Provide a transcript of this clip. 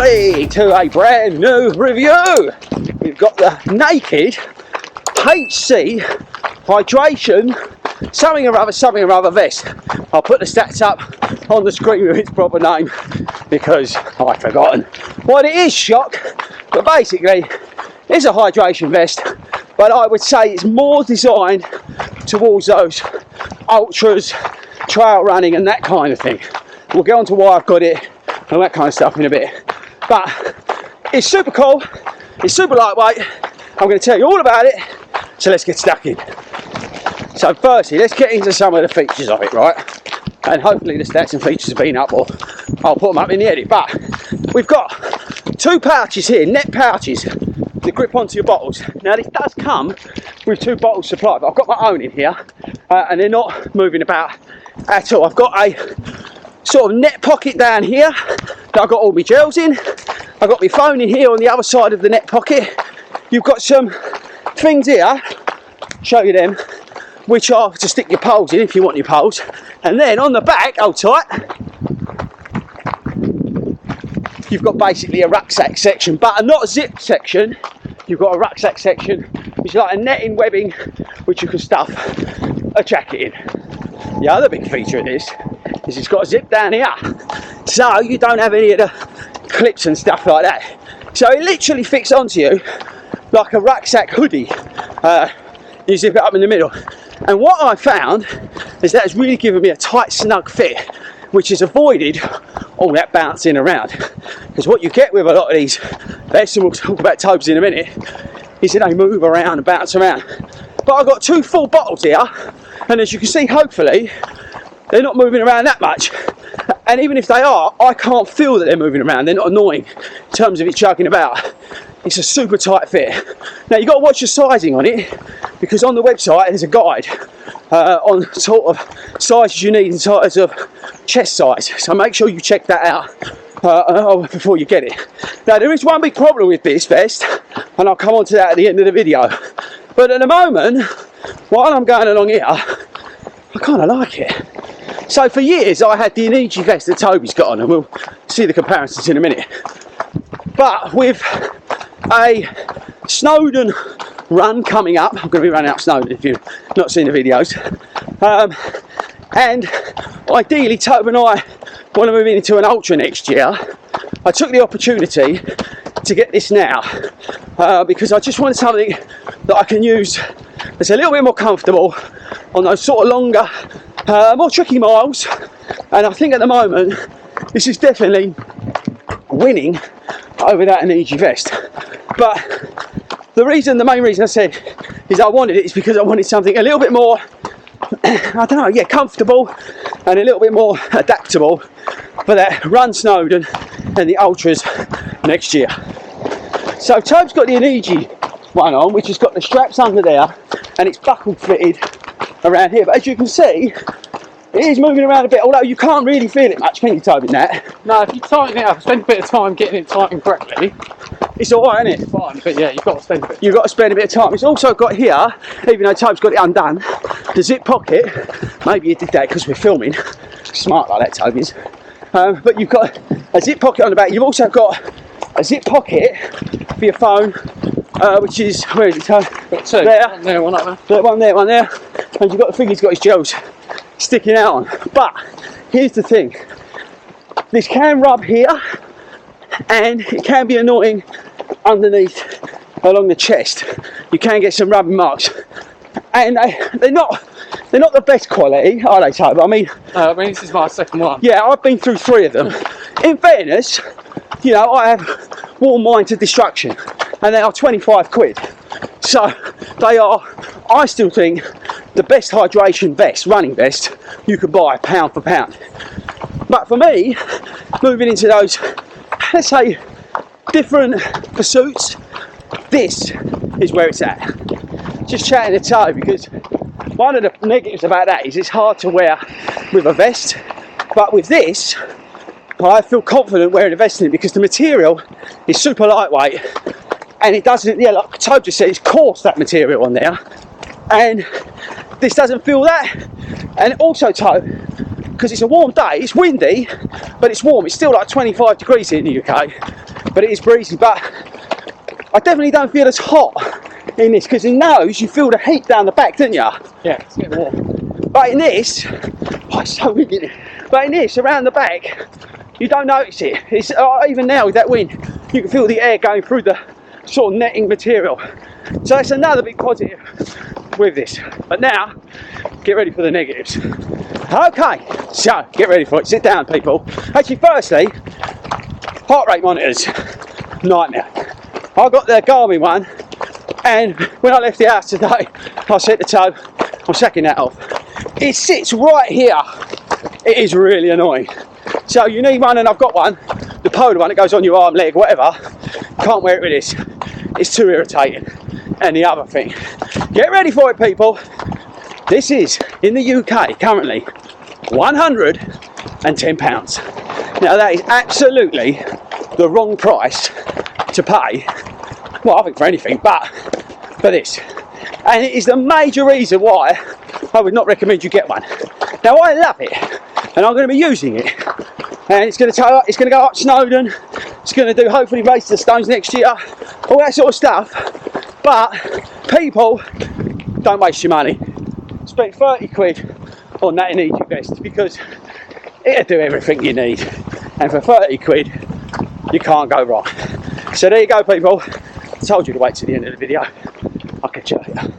everybody to a brand new review. We've got the Naked HC Hydration something or other vest. I'll put the stats up on the screen with its proper name because I've forgotten what it is, shock. But basically it's a hydration vest, but I would say it's more designed towards those ultras, trail running and that kind of thing. We'll get on to why I've got it and that kind of stuff in a bit. But it's super cool, it's super lightweight. I'm going to tell you all about it, so let's get stuck in. So firstly, let's get into some of the features of it, right? And hopefully the stats and features have been up, or I'll put them up in the edit. But we've got two pouches here, net pouches, that grip onto your bottles. Now this does come with two bottles supplied, but I've got my own in here, and they're not moving about at all. I've got a sort of net pocket down here that I've got all my gels in. I've got my phone in here on the other side of the net pocket. You've got some things here, show you them, which are to stick your poles in if you want your poles. And then on the back, hold tight, you've got basically a rucksack section, but not a zip section. You've got a rucksack section, which is like a netting webbing, which you can stuff a jacket in. The other big feature of this is it's got a zip down here, so you don't have any of the clips and stuff like that. So it literally fits onto you like a rucksack hoodie. You zip it up in the middle. And what I found is that it's really given me a tight, snug fit, which has avoided all that bouncing around. Because what you get with a lot of these vests, and we'll talk about Tobes in a minute, is that they move around and bounce around. But I've got two full bottles here, and as you can see, hopefully, they're not moving around that much. And even if they are, I can't feel that they're moving around. They're not annoying in terms of it chugging about. It's a super tight fit. Now you've got to watch the sizing on it, because on the website there's a guide on sort of sizes you need in terms of chest size. So make sure you check that out before you get it. Now there is one big problem with this vest, and I'll come on to that at the end of the video. But at the moment, while I'm going along here, I kind of like it. So for years I had the Untitled vest that Toby's got on, and we'll see the comparisons in a minute. But with a Snowdon run coming up, I'm going to be running up Snowdon if you've not seen the videos, and ideally Toby and I want to move into an ultra next year. I took the opportunity to get this now because I just wanted something that I can use that's a little bit more comfortable on those sort of longer, more tricky miles. And I think at the moment this is definitely winning over that Untitled vest. But the main reason I said is I wanted it is because I wanted something a little bit more, I don't know, yeah, comfortable and a little bit more adaptable for that run Snowdon and the ultras next year. So Tobe's got the Untitled one on, which has got the straps under there and it's buckle fitted around here. But as you can see, it is moving around a bit, although you can't really feel it much, can you, Toby, in that? No, if you tighten it up, spend a bit of time getting it tightened correctly, it's alright, isn't it? it's fine, but yeah, you've got to spend a bit. You've got to spend a bit of time. It's also got here, even though Tobe's got it undone, the zip pocket. Maybe you did that because we're filming. Smart like that, Toby's. But you've got a zip pocket on the back. You've also got a zip pocket for your phone, which is, where is it, Toby? Got two. There. One there, one up there. One there. And you've got the thing he's got his gels sticking out on. But here's the thing. This can rub here, and it can be annoying underneath along the chest. You can get some rubbing marks, and they're not the best quality, are they, Toby? I mean, this is my second one. yeah, I've been through 3 of them. In fairness, you know, I have worn mine to destruction, and they are 25 quid. So they are, I still think, the best hydration vest, running vest, you could buy pound for pound. But for me, moving into those, let's say, different pursuits, this is where it's at. Just chatting to Toby, because one of the negatives about that is it's hard to wear with a vest, but with this, I feel confident wearing a vest in it because the material is super lightweight, and it doesn't, yeah, like Toby just said, it's coarse, that material on there, and this doesn't feel that. And also, Toby, because it's a warm day, it's windy, but it's warm, it's still like 25 degrees here in the UK, but it is breezy. But I definitely don't feel as hot in this, because in those you feel the heat down the back, don't you? Yeah, it's getting warm. But in this, oh, it's so windy. But in this, around the back, you don't notice it. It's even now with that wind, you can feel the air going through the sort of netting material. So that's another big positive with this. But now, get ready for the negatives. Okay, so get ready for it. Sit down, people. Actually, firstly, heart rate monitors, nightmare. I got the Garmin one, and when I left the house today, I set the toe. I'm sacking that off. It sits right here. It is really annoying. So you need one, and I've got one. The polar one that goes on your arm, leg, whatever. Can't wear it with this. It's too irritating. And the other thing, get ready for it, people. This is, in the UK, currently £110. Now that is absolutely the wrong price to pay. Well, I think for anything, but for this. And it is the major reason why I would not recommend you get one. Now I love it, and I'm going to be using it. And it's going to go up Snowdon. It's going to do hopefully Race to the Stones next year, all that sort of stuff. But people, don't waste your money. Spend 30 quid on that in Egypt vest, because it'll do everything you need. And for 30 quid, you can't go wrong. So there you go, people. I told you to wait till the end of the video. I'll catch you later.